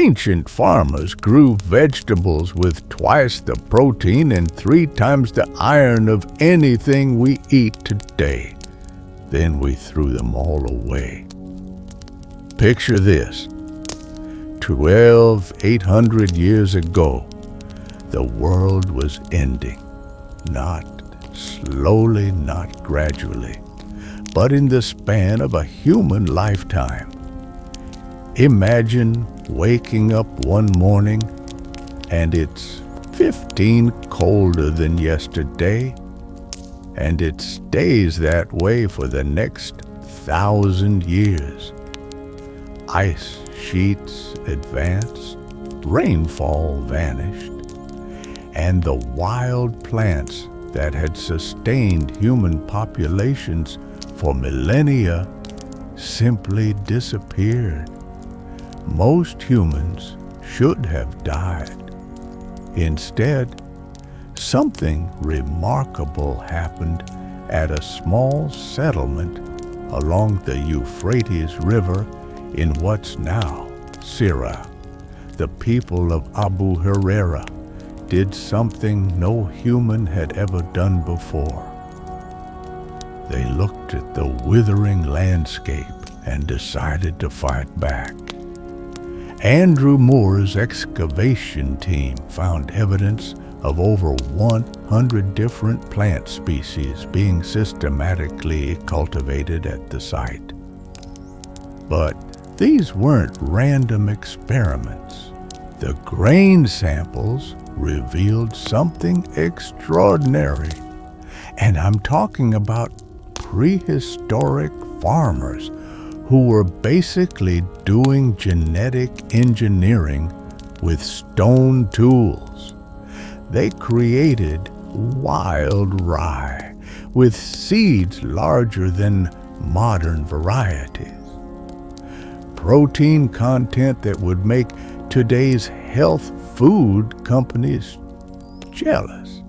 Ancient farmers grew vegetables with twice the protein and 3 times the iron of anything we eat today. Then we threw them all away. Picture this. 800 years ago, the world was ending. Not slowly, not gradually, but in the span of a human lifetime. Imagine waking up one morning and it's 15 colder than yesterday, and it stays that way for the next 1,000 years. Ice sheets advanced, rainfall vanished, and the wild plants that had sustained human populations for millennia simply disappeared. Most humans should have died. Instead, something remarkable happened at a small settlement along the Euphrates River in what's now Syria. The people of Abu Huraira did something no human had ever done before. They looked at the withering landscape and decided to fight back. Andrew Moore's excavation team found evidence of over 100 different plant species being systematically cultivated at the site. But these weren't random experiments. The grain samples revealed something extraordinary. And I'm talking about prehistoric farmers who were basically doing genetic engineering with stone tools. They created wild rye with seeds larger than modern varieties. Protein content that would make today's health food companies jealous.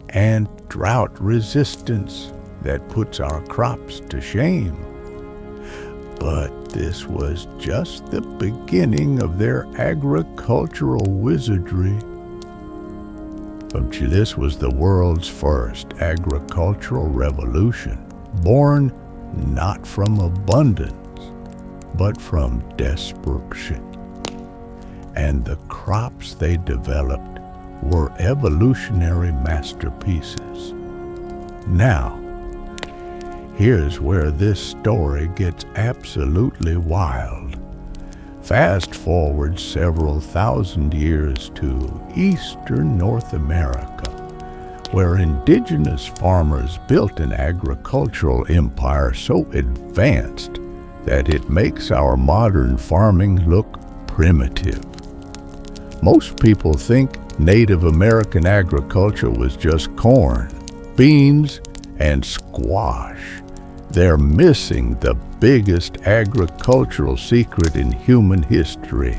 And drought resistance that puts our crops to shame. But this was just the beginning of their agricultural wizardry. This was the world's first agricultural revolution, born not from abundance, but from desperation. And the crops they developed were evolutionary masterpieces. Now, here's where this story gets absolutely wild. Fast forward several thousand years to eastern North America, where indigenous farmers built an agricultural empire so advanced that it makes our modern farming look primitive. Most people think Native American agriculture was just corn, beans, and squash. They're missing the biggest agricultural secret in human history.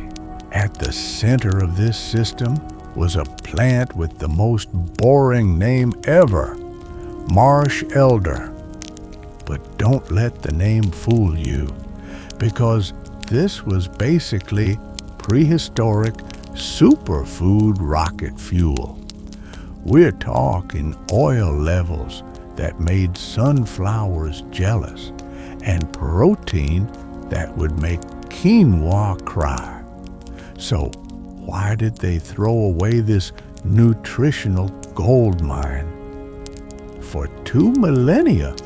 At the center of this system was a plant with the most boring name ever, marsh elder. But don't let the name fool you, because this was basically prehistoric superfood rocket fuel. We're talking oil levels that made sunflowers jealous, and protein that would make quinoa cry. So why did they throw away this nutritional gold mine? For 2 millennia,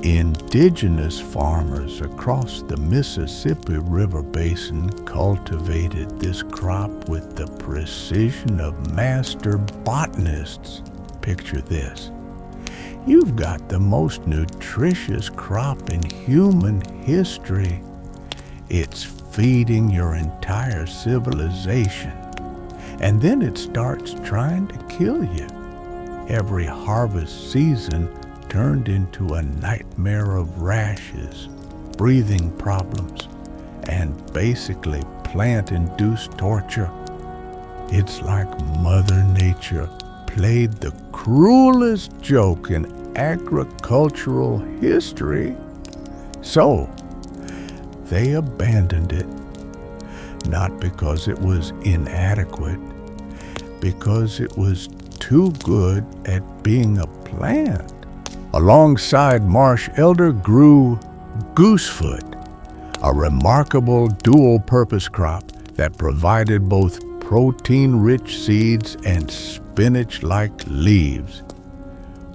indigenous farmers across the Mississippi River Basin cultivated this crop with the precision of master botanists. Picture this. You've got the most nutritious crop in human history. It's feeding your entire civilization. And then it starts trying to kill you. Every harvest season turned into a nightmare of rashes, breathing problems, and basically plant-induced torture. It's like Mother Nature played the cruelest joke in agricultural history. So they abandoned it. not because it was inadequate, because it was too good at being a plant. Alongside marsh elder grew goosefoot, a remarkable dual-purpose crop that provided both protein-rich seeds and spinach-like leaves.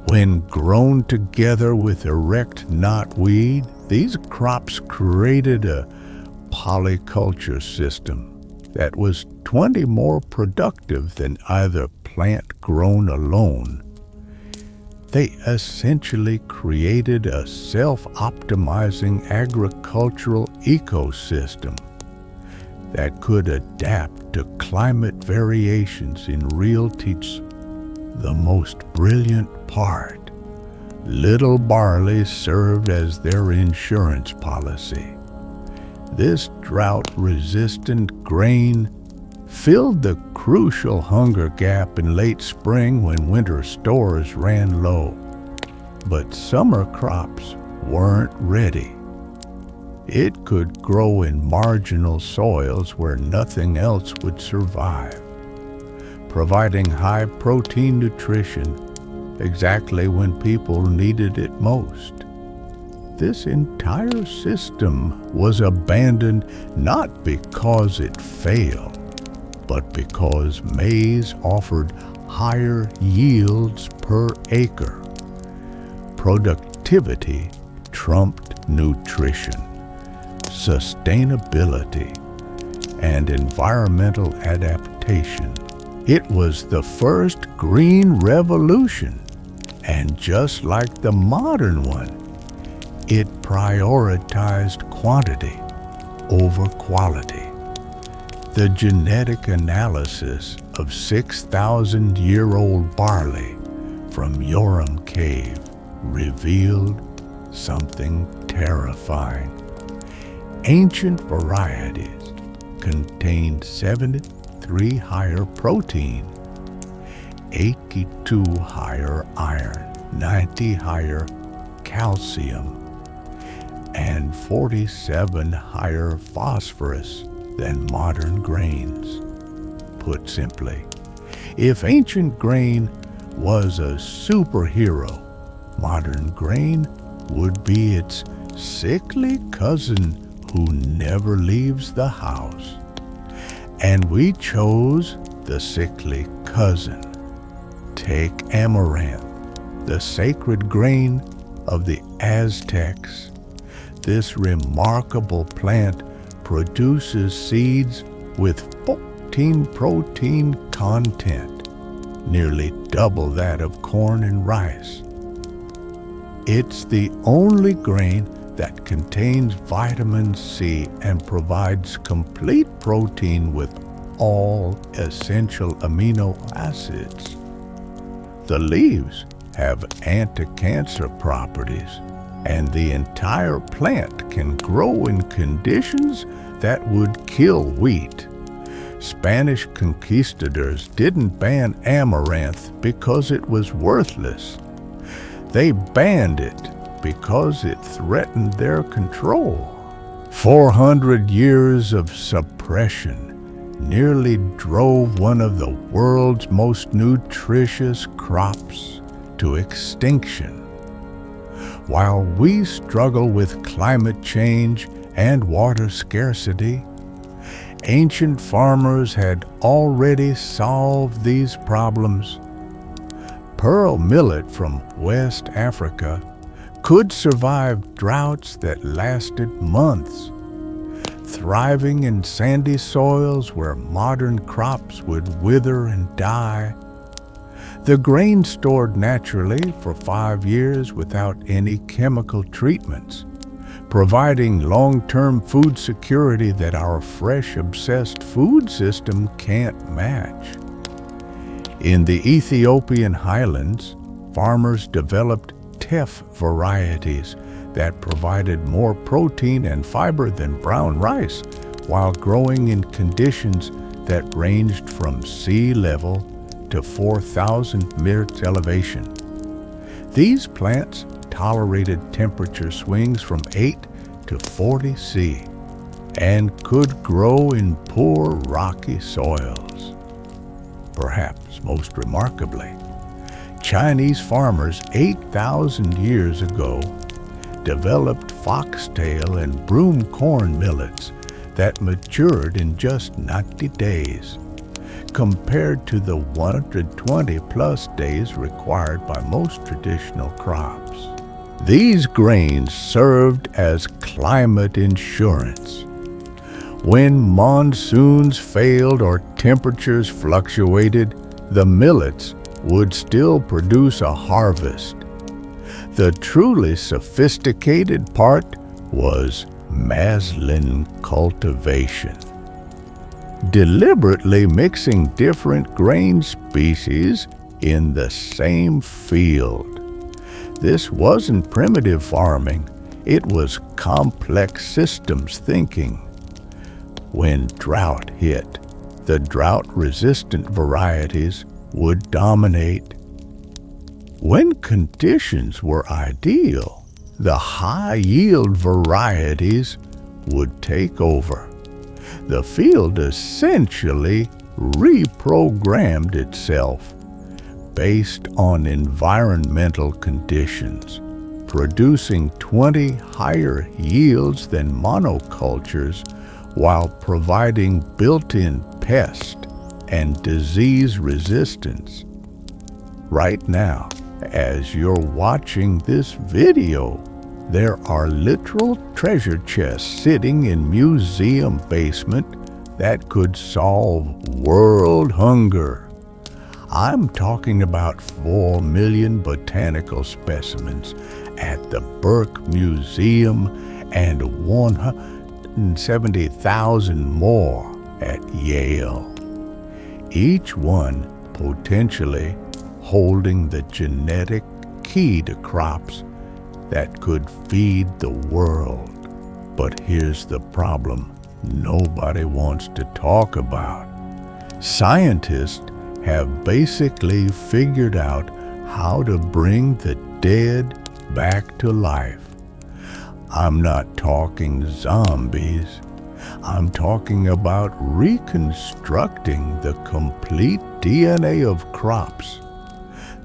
When grown together with erect knotweed, these crops created a polyculture system that was 20 more productive than either plant grown alone. They essentially created a self-optimizing agricultural ecosystem that could adapt to climate variations in real time. The most brilliant part, little barley served as their insurance policy. This drought-resistant grain filled the crucial hunger gap in late spring when winter stores ran low. But summer crops weren't ready. It could grow in marginal soils where nothing else would survive, providing high-protein nutrition exactly when people needed it most. This entire system was abandoned not because it failed, but because maize offered higher yields per acre. Productivity trumped nutrition, sustainability, and environmental adaptation. It was the first green revolution, and just like the modern one, it prioritized quantity over quality. The genetic analysis of 6,000-year-old barley from Yoram Cave revealed something terrifying. Ancient varieties contained 73 higher protein, 82 higher iron, 90 higher calcium, and 47 higher phosphorus than modern grains. Put simply, if ancient grain was a superhero, modern grain would be its sickly cousin who never leaves the house. And we chose the sickly cousin. Take amaranth, the sacred grain of the Aztecs. This remarkable plant produces seeds with 14 protein content, nearly double that of corn and rice. It's the only grain that contains vitamin C and provides complete protein with all essential amino acids. The leaves have anti-cancer properties, and the entire plant can grow in conditions that would kill wheat. Spanish conquistadors didn't ban amaranth because it was worthless. They banned it because it threatened their control. 400 years of suppression nearly drove one of the world's most nutritious crops to extinction. While we struggle with climate change and water scarcity, ancient farmers had already solved these problems. Pearl millet from West Africa could survive droughts that lasted months, thriving in sandy soils where modern crops would wither and die. The grain stored naturally for 5 years without any chemical treatments, providing long-term food security that our fresh-obsessed food system can't match. In the Ethiopian highlands, farmers developed teff varieties that provided more protein and fiber than brown rice, while growing in conditions that ranged from sea level to 4,000 meters elevation. These plants tolerated temperature swings from 8 to 40 C and could grow in poor rocky soils. Perhaps most remarkably, Chinese farmers 8,000 years ago developed foxtail and broomcorn millets that matured in just 90 days, compared to the 120 plus days required by most traditional crops. These grains served as climate insurance. When monsoons failed or temperatures fluctuated, the millets would still produce a harvest. The truly sophisticated part was maslin cultivation. Deliberately mixing different grain species in the same field. This wasn't primitive farming, it was complex systems thinking. When drought hit, the drought-resistant varieties would dominate. When conditions were ideal, the high-yield varieties would take over. The field essentially reprogrammed itself based on environmental conditions, producing 20 higher yields than monocultures while providing built-in pest and disease resistance. Right now, as you're watching this video, there are literal treasure chests sitting in museum basement that could solve world hunger. I'm talking about 4 million botanical specimens at the Burke Museum and 170,000 more at Yale. Each one potentially holding the genetic key to crops that could feed the world. But here's the problem nobody wants to talk about. Scientists have basically figured out how to bring the dead back to life. I'm not talking zombies. I'm talking about reconstructing the complete DNA of crops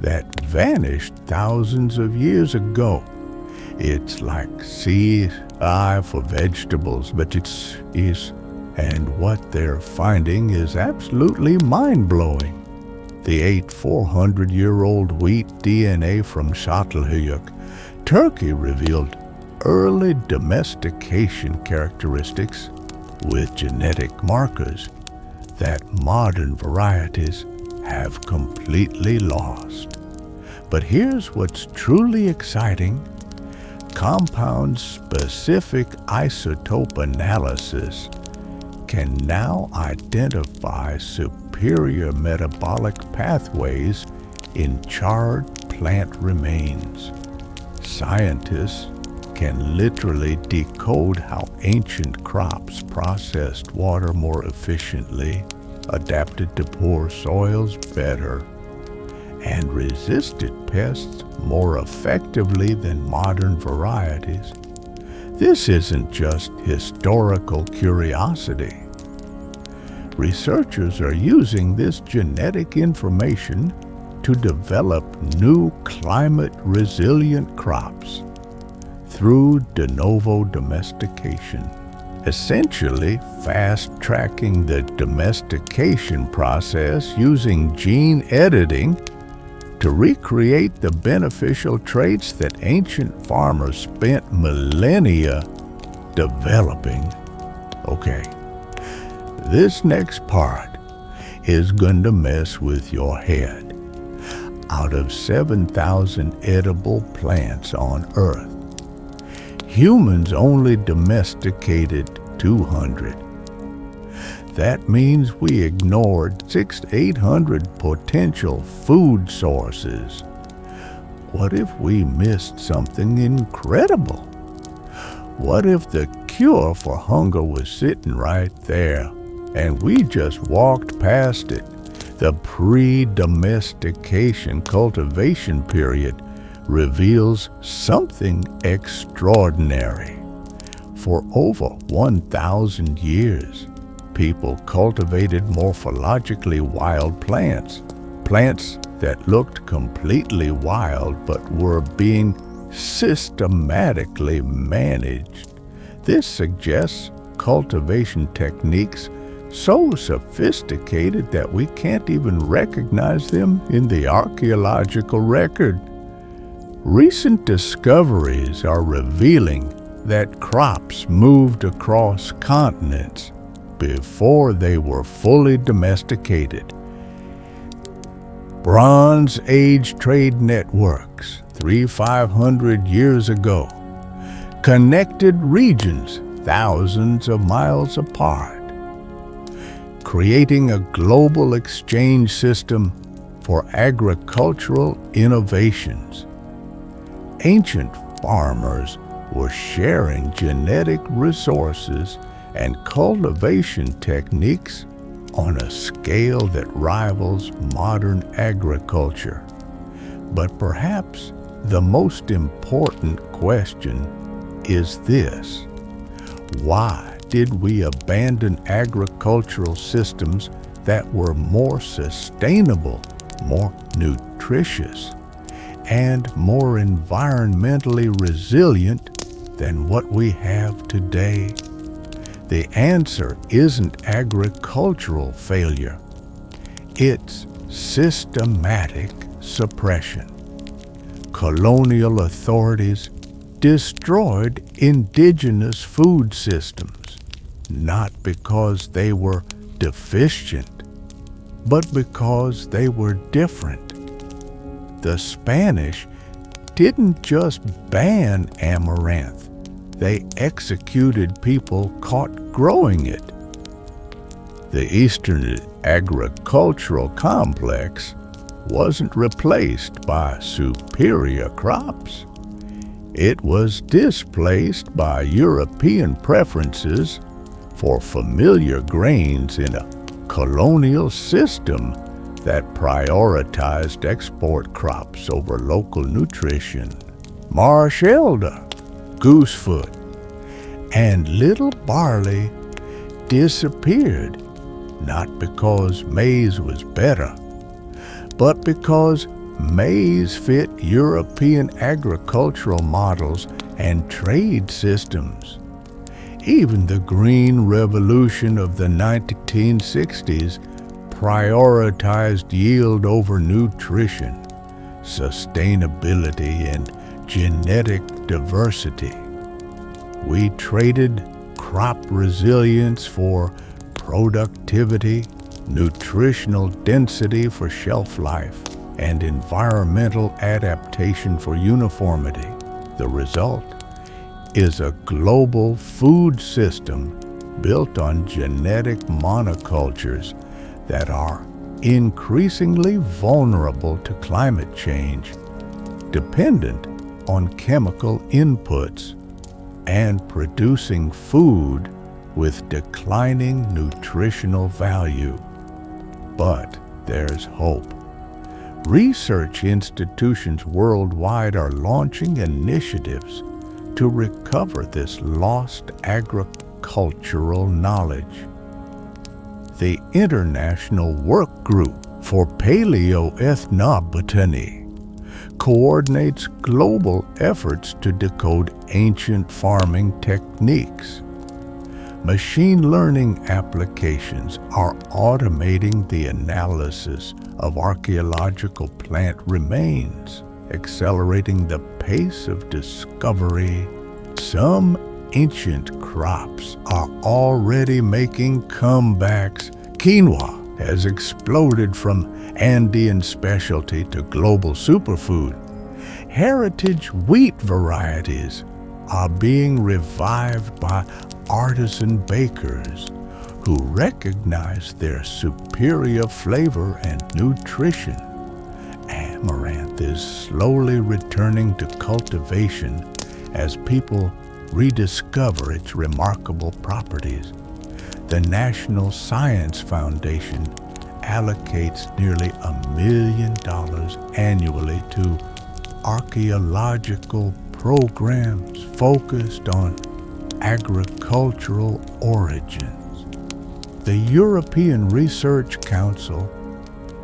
that vanished thousands of years ago. It's like CI for vegetables, but and what they're finding is absolutely mind-blowing. The 400-year-old wheat DNA from Çatalhöyük, Turkey revealed early domestication characteristics with genetic markers that modern varieties have completely lost. But here's what's truly exciting. Compound-specific isotope analysis can now identify superior metabolic pathways in charred plant remains. Scientists can literally decode how ancient crops processed water more efficiently, adapted to poor soils better, and resisted pests more effectively than modern varieties. This isn't just historical curiosity. Researchers are using this genetic information to develop new climate-resilient crops through de novo domestication, essentially fast-tracking the domestication process using gene editing to recreate the beneficial traits that ancient farmers spent millennia developing. Okay, this next part is going to mess with your head. Out of 7,000 edible plants on Earth, humans only domesticated 200. That means we ignored 600 to 800 potential food sources. What if we missed something incredible? What if the cure for hunger was sitting right there and we just walked past it? The pre-domestication cultivation period reveals something extraordinary. For over 1,000 years, people cultivated morphologically wild plants, plants that looked completely wild but were being systematically managed. This suggests cultivation techniques so sophisticated that we can't even recognize them in the archaeological record. Recent discoveries are revealing that crops moved across continents before they were fully domesticated. Bronze Age trade networks 300-500 years ago connected regions thousands of miles apart, creating a global exchange system for agricultural innovations. Ancient farmers were sharing genetic resources and cultivation techniques on a scale that rivals modern agriculture. But perhaps the most important question is this: why did we abandon agricultural systems that were more sustainable, more nutritious, and more environmentally resilient than what we have today? The answer isn't agricultural failure. It's systematic suppression. Colonial authorities destroyed indigenous food systems, not because they were deficient, but because they were different. The Spanish didn't just ban amaranth, they executed people caught growing it. The Eastern agricultural complex wasn't replaced by superior crops. It was displaced by European preferences for familiar grains in a colonial system that prioritized export crops over local nutrition. Marsh elder, goosefoot, and little barley disappeared, not because maize was better, but because maize fit European agricultural models and trade systems. Even the Green Revolution of the 1960s prioritized yield over nutrition, sustainability, and genetic diversity. We traded crop resilience for productivity, nutritional density for shelf life, and environmental adaptation for uniformity. The result is a global food system built on genetic monocultures that are increasingly vulnerable to climate change, dependent on chemical inputs, and producing food with declining nutritional value. But there's hope. Research institutions worldwide are launching initiatives to recover this lost agricultural knowledge. The International Work Group for Paleoethnobotany coordinates global efforts to decode ancient farming techniques. Machine learning applications are automating the analysis of archaeological plant remains, accelerating the pace of discovery. Some ancient crops are already making comebacks. Quinoa has exploded from Andean specialty to global superfood. Heritage wheat varieties are being revived by artisan bakers who recognize their superior flavor and nutrition. Amaranth is slowly returning to cultivation as people rediscover its remarkable properties. The National Science Foundation allocates nearly $1 million annually to archaeological programs focused on agricultural origins. The European Research Council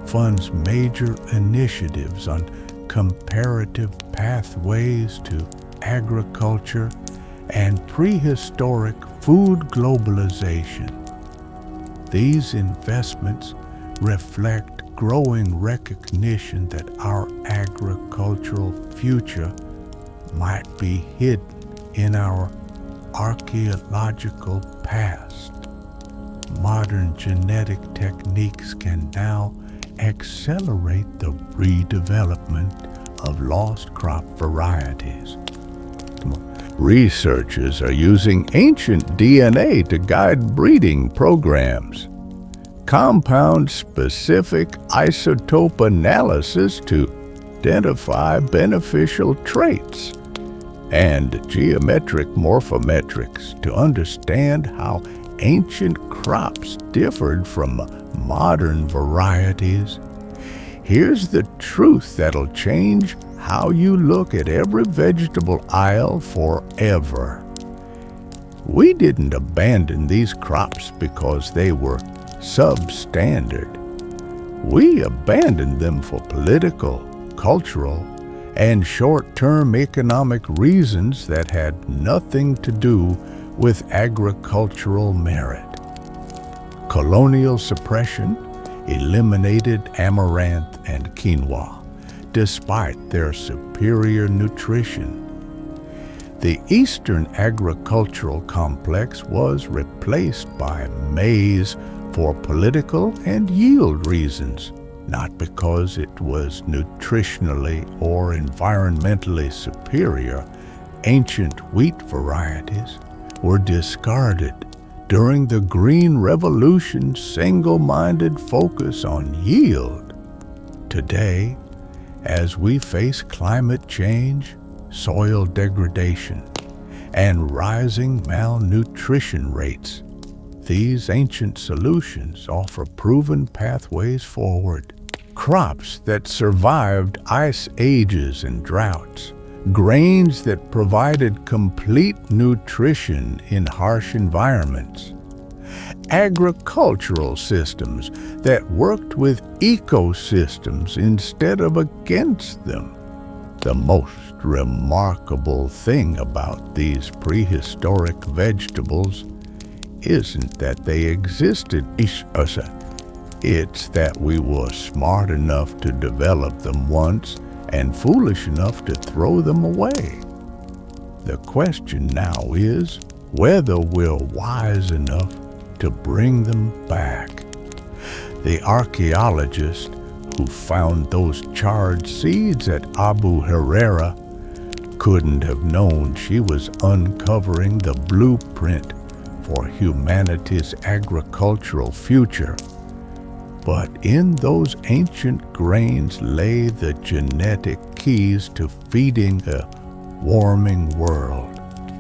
funds major initiatives on comparative pathways to agriculture and prehistoric food globalization. These investments reflect growing recognition that our agricultural future might be hidden in our archaeological past. Modern genetic techniques can now accelerate the redevelopment of lost crop varieties. Researchers are using ancient DNA to guide breeding programs. Compound-specific isotope analysis to identify beneficial traits, and geometric morphometrics to understand how ancient crops differed from modern varieties. Here's the truth that'll change how you look at every vegetable aisle forever. We didn't abandon these crops because they were substandard. We abandoned them for political, cultural, and short-term economic reasons that had nothing to do with agricultural merit. Colonial suppression eliminated amaranth and quinoa, despite their superior nutrition. The Eastern agricultural complex was replaced by maize for political and yield reasons, not because it was nutritionally or environmentally superior. Ancient wheat varieties were discarded during the Green Revolution's single-minded focus on yield. Today, as we face climate change, soil degradation, and rising malnutrition rates, these ancient solutions offer proven pathways forward. Crops that survived ice ages and droughts, grains that provided complete nutrition in harsh environments, agricultural systems that worked with ecosystems instead of against them. The most remarkable thing about these prehistoric vegetables isn't that they existed, it's that we were smart enough to develop them once and foolish enough to throw them away. The question now is whether we're wise enough to bring them back. The archaeologist who found those charred seeds at Abu Herrera couldn't have known she was uncovering the blueprint for humanity's agricultural future. But in those ancient grains lay the genetic keys to feeding a warming world.